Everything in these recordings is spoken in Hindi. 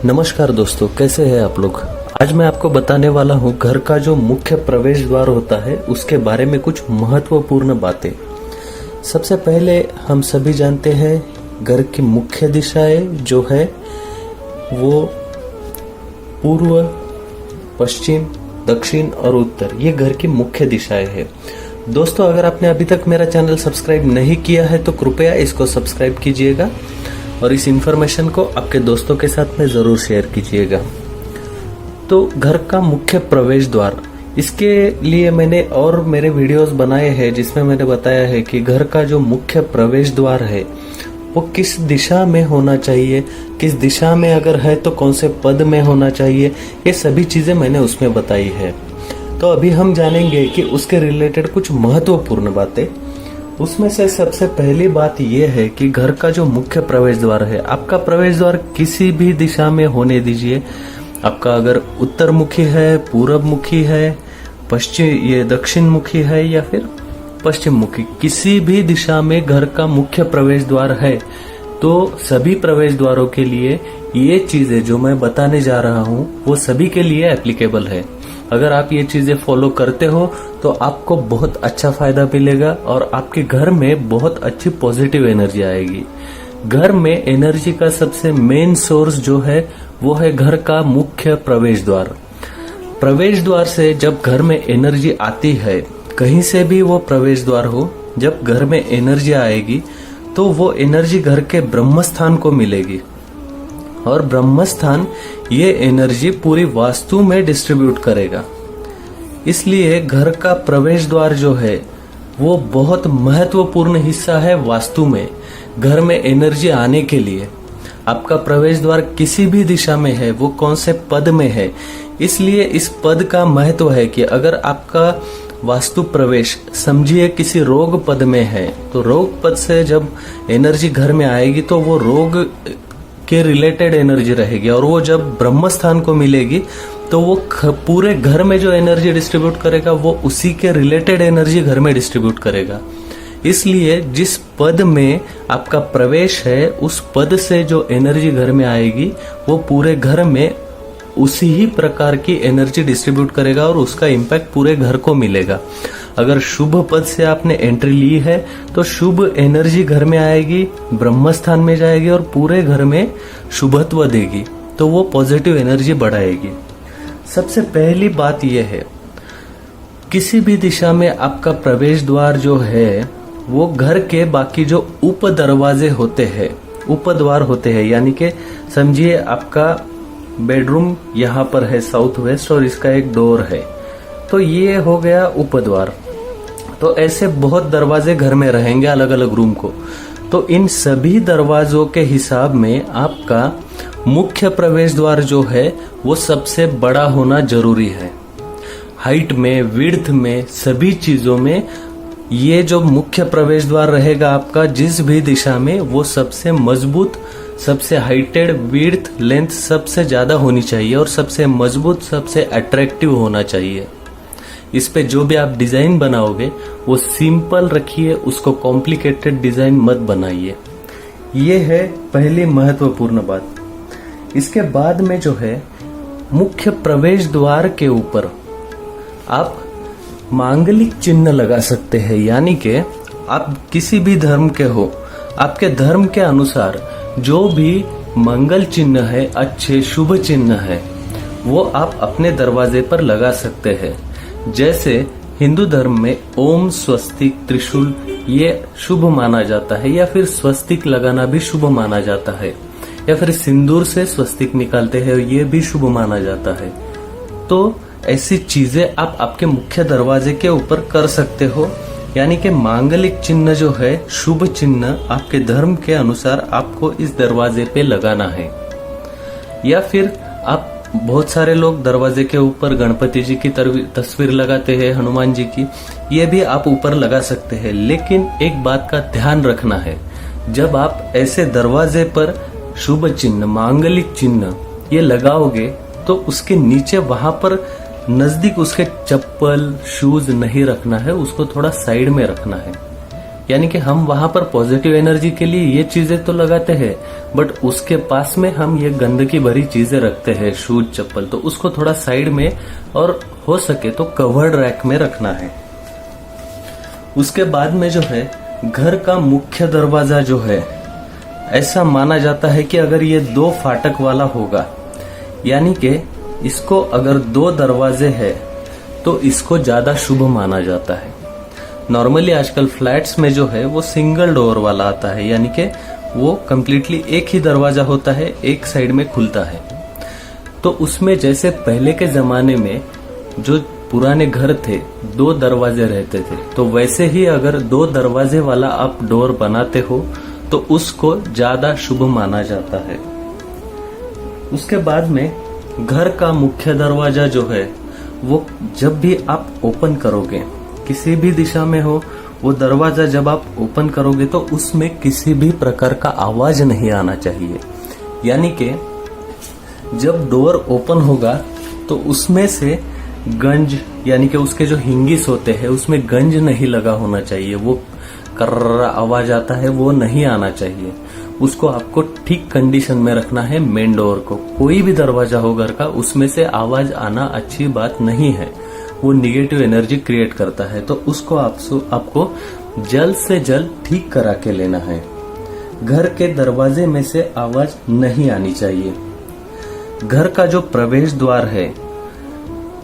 नमस्कार दोस्तों, कैसे हैं आप लोग। आज मैं आपको बताने वाला हूँ घर का जो मुख्य प्रवेश द्वार होता है उसके बारे में कुछ महत्वपूर्ण बातें। सबसे पहले हम सभी जानते हैं घर की मुख्य दिशाएं जो है वो पूर्व, पश्चिम, दक्षिण और उत्तर, ये घर की मुख्य दिशाएं हैं। दोस्तों, अगर आपने अभी तक मेरा चैनल सब्सक्राइब नहीं किया है तो कृपया इसको सब्सक्राइब कीजिएगा और इस इंफॉर्मेशन को आपके दोस्तों के साथ में जरूर शेयर कीजिएगा। तो घर का मुख्य प्रवेश द्वार, इसके लिए मैंने और मेरे वीडियोस बनाए हैं जिसमें मैंने बताया है कि घर का जो मुख्य प्रवेश द्वार है वो किस दिशा में होना चाहिए, किस दिशा में अगर है तो कौन से पद में होना चाहिए, ये सभी चीजें मैंने उसमें बताई है। तो अभी हम जानेंगे कि उसके रिलेटेड कुछ महत्वपूर्ण बातें। उसमें से सबसे पहली बात यह है कि घर का जो मुख्य प्रवेश द्वार है, आपका प्रवेश द्वार किसी भी दिशा में होने दीजिए। आपका अगर उत्तर मुखी है, पूरब मुखी है, दक्षिण मुखी है या फिर पश्चिम मुखी, किसी भी दिशा में घर का मुख्य प्रवेश द्वार है तो सभी प्रवेश द्वारों के लिए ये चीजें जो मैं बताने जा रहा हूँ वो सभी के लिए एप्लीकेबल है। अगर आप ये चीजें फॉलो करते हो तो आपको बहुत अच्छा फायदा मिलेगा और आपके घर में बहुत अच्छी पॉजिटिव एनर्जी आएगी। घर में एनर्जी का सबसे मेन सोर्स जो है वो है घर का मुख्य प्रवेश द्वार। प्रवेश द्वार से जब घर में एनर्जी आती है, कहीं से भी वो प्रवेश द्वार हो, जब घर में एनर्जी आएगी तो वो एनर्जी घर के ब्रह्मस्थान को मिलेगी और ब्रह्मस्थान ये एनर्जी पूरी वास्तु में डिस्ट्रीब्यूट करेगा। इसलिए घर का प्रवेश द्वार जो है वो बहुत महत्वपूर्ण हिस्सा है वास्तु में। घर में एनर्जी आने के लिए आपका प्रवेश द्वार किसी भी दिशा में है, वो कौन से पद में है, इसलिए इस पद का महत्व है कि अगर आपका वास्तु प्रवेश समझिए किसी रोग पद में है तो रोग पद से जब एनर्जी घर में आएगी तो वो रोग के रिलेटेड एनर्जी रहेगी और वो जब ब्रह्मस्थान को मिलेगी तो वो पूरे घर में जो एनर्जी डिस्ट्रीब्यूट करेगा वो उसी के रिलेटेड एनर्जी घर में डिस्ट्रीब्यूट करेगा। इसलिए जिस पद में आपका प्रवेश है उस पद से जो एनर्जी घर में आएगी वो पूरे घर में उसी ही प्रकार की एनर्जी डिस्ट्रीब्यूट करेगा और उसका इम्पैक्ट पूरे घर को मिलेगा। अगर शुभ पद से आपने एंट्री ली है तो शुभ एनर्जी घर में आएगी, ब्रह्मस्थान में जाएगी और पूरे घर में शुभत्व देगी, तो वो पॉजिटिव एनर्जी बढ़ाएगी। सबसे पहली बात यह है, किसी भी दिशा में आपका प्रवेश द्वार जो है वो घर के बाकी जो उप दरवाजे होते हैं, उपद्वार होते हैं, यानी कि समझिए आपका बेडरूम यहाँ पर है साउथ वेस्ट और इसका एक डोर है, तो ये हो गया उपद्वार। तो ऐसे बहुत दरवाजे घर में रहेंगे अलग अलग रूम को, तो इन सभी दरवाजों के हिसाब में आपका मुख्य प्रवेश द्वार जो है वो सबसे बड़ा होना जरूरी है। हाइट में, विड्थ में, सभी चीजों में ये जो मुख्य प्रवेश द्वार रहेगा आपका जिस भी दिशा में, वो सबसे मजबूत, सबसे हाइटेड, विड्थ, लेंथ सबसे ज्यादा होनी चाहिए और सबसे मजबूत, सबसे अट्रैक्टिव होना चाहिए। इस पे जो भी आप डिजाइन बनाओगे वो सिंपल रखिए, उसको कॉम्प्लिकेटेड डिजाइन मत बनाइए। ये है पहली महत्वपूर्ण बात। इसके बाद में जो है मुख्य प्रवेश द्वार के ऊपर आप मांगलिक चिन्ह लगा सकते हैं, यानी कि आप किसी भी धर्म के हो, आपके धर्म के अनुसार जो भी मंगल चिन्ह है, अच्छे शुभ चिन्ह है, वो आप अपने दरवाजे पर लगा सकते हैं। जैसे हिंदू धर्म में ओम, स्वस्तिक, त्रिशूल ये शुभ माना जाता है, या फिर स्वस्तिक लगाना भी शुभ माना जाता है, या फिर सिंदूर से स्वस्तिक निकालते हैं, ये भी शुभ माना जाता है। तो ऐसी चीजें आप आपके मुख्य दरवाजे के ऊपर कर सकते हो, यानी कि मांगलिक चिन्ह जो है, शुभ चिन्ह आपके धर्म के अनुसार आपको इस दरवाजे पे लगाना है। या फिर आप, बहुत सारे लोग दरवाजे के ऊपर गणपति जी की तस्वीर लगाते हैं, हनुमान जी की, ये भी आप ऊपर लगा सकते हैं। लेकिन एक बात का ध्यान रखना है, जब आप ऐसे दरवाजे पर शुभ चिन्ह, मांगलिक चिन्ह ये लगाओगे तो उसके नीचे वहां पर नजदीक उसके चप्पल, शूज नहीं रखना है, उसको थोड़ा साइड में रखना है। यानी कि हम वहां पर पॉजिटिव एनर्जी के लिए ये चीजें तो लगाते हैं, बट उसके पास में हम ये गंदगी भरी चीजें रखते हैं, शूज चप्पल, तो उसको थोड़ा साइड में और हो सके तो कवर्ड रैक में रखना है। उसके बाद में जो है घर का मुख्य दरवाजा जो है, ऐसा माना जाता है कि अगर ये 2 फाटक वाला होगा, यानी कि इसको अगर 2 दरवाजे है तो इसको ज्यादा शुभ माना जाता है। नॉर्मली आजकल फ्लैट्स में जो है वो सिंगल डोर वाला आता है, यानी कि वो कम्प्लीटली एक ही दरवाजा होता है, एक साइड में खुलता है। तो उसमें जैसे पहले के जमाने में जो पुराने घर थे 2 दरवाजे रहते थे, तो वैसे ही अगर 2 दरवाजे वाला आप डोर बनाते हो तो उसको ज्यादा शुभ माना जाता है। उसके बाद में घर का मुख्य दरवाजा जो है वो जब भी आप ओपन करोगे, किसी भी दिशा में हो, वो दरवाजा जब आप ओपन करोगे तो उसमें किसी भी प्रकार का आवाज नहीं आना चाहिए। यानी कि जब डोर ओपन होगा तो उसमें से गंज, यानी कि उसके जो हिंगिस होते हैं उसमें गंज नहीं लगा होना चाहिए, वो कर्रा आवाज आता है वो नहीं आना चाहिए। उसको आपको ठीक कंडीशन में रखना है। मेन डोर को, कोई भी दरवाजा हो घर का, उसमें से आवाज आना अच्छी बात नहीं है, वो निगेटिव एनर्जी क्रिएट करता है। तो उसको आपको जल्द से जल्द ठीक करा के लेना है। घर के दरवाजे में से आवाज नहीं आनी चाहिए। घर का जो प्रवेश द्वार है,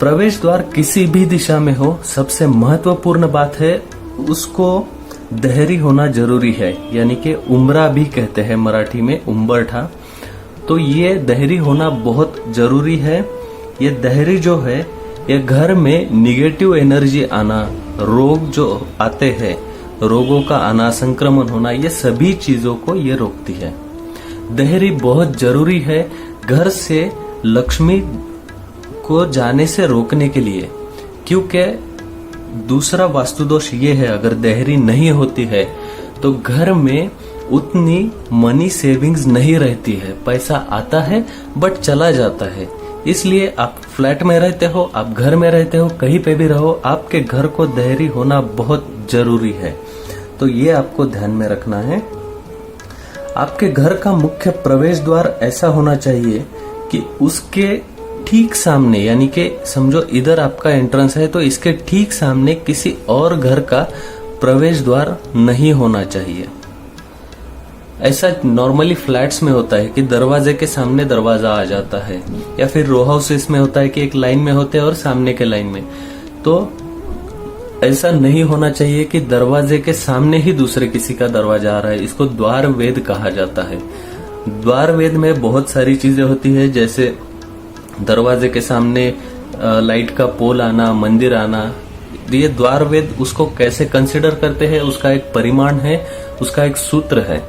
प्रवेश द्वार किसी भी दिशा में हो, सबसे महत्वपूर्ण बात है उसको दहरी होना जरूरी है, यानी कि उम्रा भी कहते हैं मराठी में, उम्बरठा। तो ये दहरी होना बहुत जरूरी है। ये दहरी जो है ये घर में निगेटिव एनर्जी आना, रोग जो आते हैं, रोगों का आना, संक्रमण होना, ये सभी चीजों को ये रोकती है। दहरी बहुत जरूरी है घर से लक्ष्मी को जाने से रोकने के लिए, क्योंकि दूसरा वास्तु दोष ये है, अगर दहरी नहीं होती है तो घर में उतनी मनी सेविंग्स नहीं रहती है, पैसा आता है बट चला जाता है। इसलिए आप फ्लैट में रहते हो, आप घर में रहते हो, कहीं पे भी रहो, आपके घर को दहरी होना बहुत जरूरी है। तो ये आपको ध्यान में रखना है। आपके घर का मुख्य प्रवेश द्वार ऐसा होना चाहिए कि उसके ठीक सामने, यानी कि समझो इधर आपका एंट्रेंस है तो इसके ठीक सामने किसी और घर का प्रवेश द्वार नहीं होना चाहिए। ऐसा नॉर्मली फ्लैट्स में होता है कि दरवाजे के सामने दरवाजा आ जाता है, या फिर रो हाउसेस में होता है कि एक लाइन में होते हैं और सामने के लाइन में। तो ऐसा नहीं होना चाहिए कि दरवाजे के सामने ही दूसरे किसी का दरवाजा आ रहा है। इसको द्वार वेद कहा जाता है। द्वार वेद में बहुत सारी चीजें होती है, जैसे दरवाजे के सामने लाइट का पोल आना, मंदिर आना। ये द्वार वेद उसको कैसे कंसिडर करते हैं, उसका एक परिमाण है, उसका एक सूत्र है,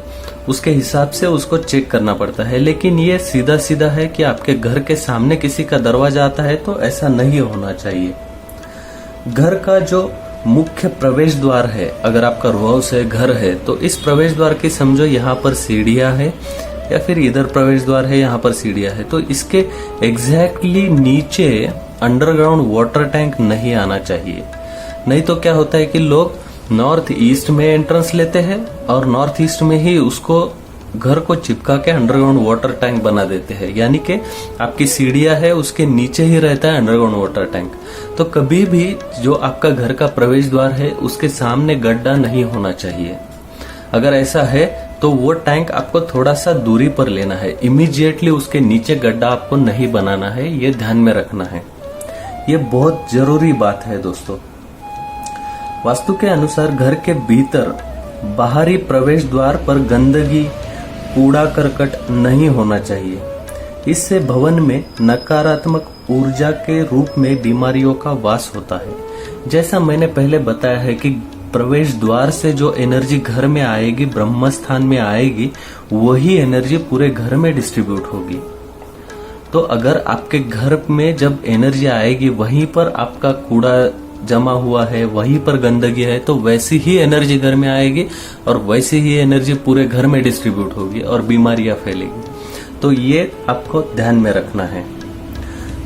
उसके हिसाब से उसको चेक करना पड़ता है। लेकिन ये सीधा सीधा है कि आपके घर के सामने किसी का दरवाजा आता है तो ऐसा नहीं होना चाहिए। घर का जो मुख्य प्रवेश द्वार है, अगर आपका रो हाउस है, घर है, तो इस प्रवेश द्वार की समझो यहाँ पर सीढ़ियां है, या फिर इधर प्रवेश द्वार है, यहाँ पर सीढ़ियां है, तो इसके एग्जैक्टली नीचे अंडरग्राउंड वाटर टैंक नहीं आना चाहिए। नहीं तो क्या होता है कि लोग नॉर्थ ईस्ट में एंट्रेंस लेते हैं और नॉर्थ ईस्ट में ही उसको घर को चिपका के अंडरग्राउंड वाटर टैंक बना देते हैं, यानी कि आपकी सीढ़ियां है उसके नीचे ही रहता है अंडरग्राउंड वाटर टैंक। तो कभी भी जो आपका घर का प्रवेश द्वार है उसके सामने गड्ढा नहीं होना चाहिए। अगर ऐसा है तो वो टैंक आपको थोड़ा सा दूरी पर लेना है, इमीडिएटली उसके नीचे गड्ढा आपको नहीं बनाना है, ये ध्यान में रखना है। ये बहुत जरूरी बात है दोस्तों। वास्तु के अनुसार घर के भीतर बाहरी प्रवेश द्वार पर गंदगी, कूड़ा करकट नहीं होना चाहिए। इससे भवन में नकारात्मक ऊर्जा के रूप में बीमारियों का वास होता है। जैसा मैंने पहले बताया है कि प्रवेश द्वार से जो एनर्जी घर में आएगी, ब्रह्म स्थान में आएगी, वही एनर्जी पूरे घर में डिस्ट्रीब्यूट होगी। तो अगर आपके घर में जब एनर्जी आएगी वहीं पर आपका कूड़ा जमा हुआ है, वहीं पर गंदगी है, तो वैसी ही एनर्जी घर में आएगी और वैसी ही एनर्जी पूरे घर में डिस्ट्रीब्यूट होगी और बीमारियां फैलेगी। तो ये आपको ध्यान में रखना है।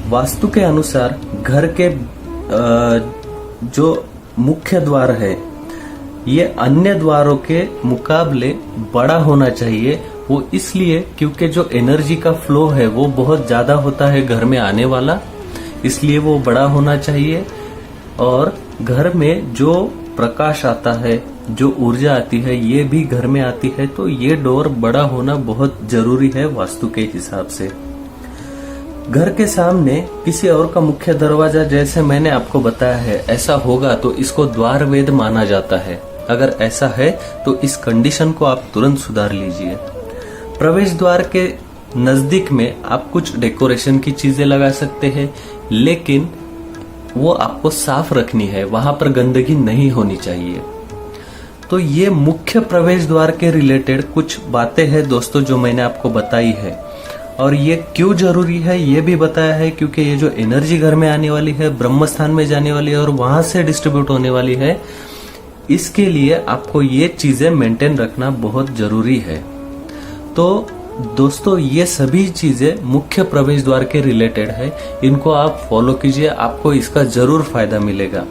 वास्तु के अनुसार घर के जो मुख्य द्वार है, ये अन्य द्वारों के मुकाबले बड़ा होना चाहिए। वो इसलिए क्योंकि जो एनर्जी का फ्लो है वो बहुत ज्यादा होता है घर में आने वाला, इसलिए वो बड़ा होना चाहिए। और घर में जो प्रकाश आता है, जो ऊर्जा आती है, ये भी घर में आती है। तो ये डोर बड़ा होना बहुत जरूरी है वास्तु के हिसाब से। घर के सामने किसी और का मुख्य दरवाजा जैसे मैंने आपको बताया है ऐसा होगा तो इसको द्वार वेद माना जाता है। अगर ऐसा है तो इस कंडीशन को आप तुरंत सुधार लीजिए। प्रवेश द्वार के नजदीक में आप कुछ डेकोरेशन की चीजें लगा सकते हैं, लेकिन वो आपको साफ रखनी है, वहां पर गंदगी नहीं होनी चाहिए। तो ये मुख्य प्रवेश द्वार के रिलेटेड कुछ बातें हैं दोस्तों जो मैंने आपको बताई है। और ये क्यों जरूरी है ये भी बताया है, क्योंकि ये जो एनर्जी घर में आने वाली है, ब्रह्म स्थान में जाने वाली है और वहां से डिस्ट्रीब्यूट होने वाली है, इसके लिए आपको ये चीजें मेंटेन रखना बहुत जरूरी है। तो दोस्तों ये सभी चीजें मुख्य प्रवेश द्वार के रिलेटेड है, इनको आप फॉलो कीजिए, आपको इसका जरूर फायदा मिलेगा।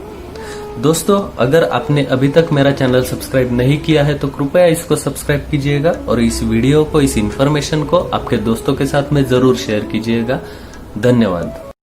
दोस्तों अगर आपने अभी तक मेरा चैनल सब्सक्राइब नहीं किया है तो कृपया इसको सब्सक्राइब कीजिएगा और इस वीडियो को, इस इन्फॉर्मेशन को आपके दोस्तों के साथ में जरूर शेयर कीजिएगा। धन्यवाद।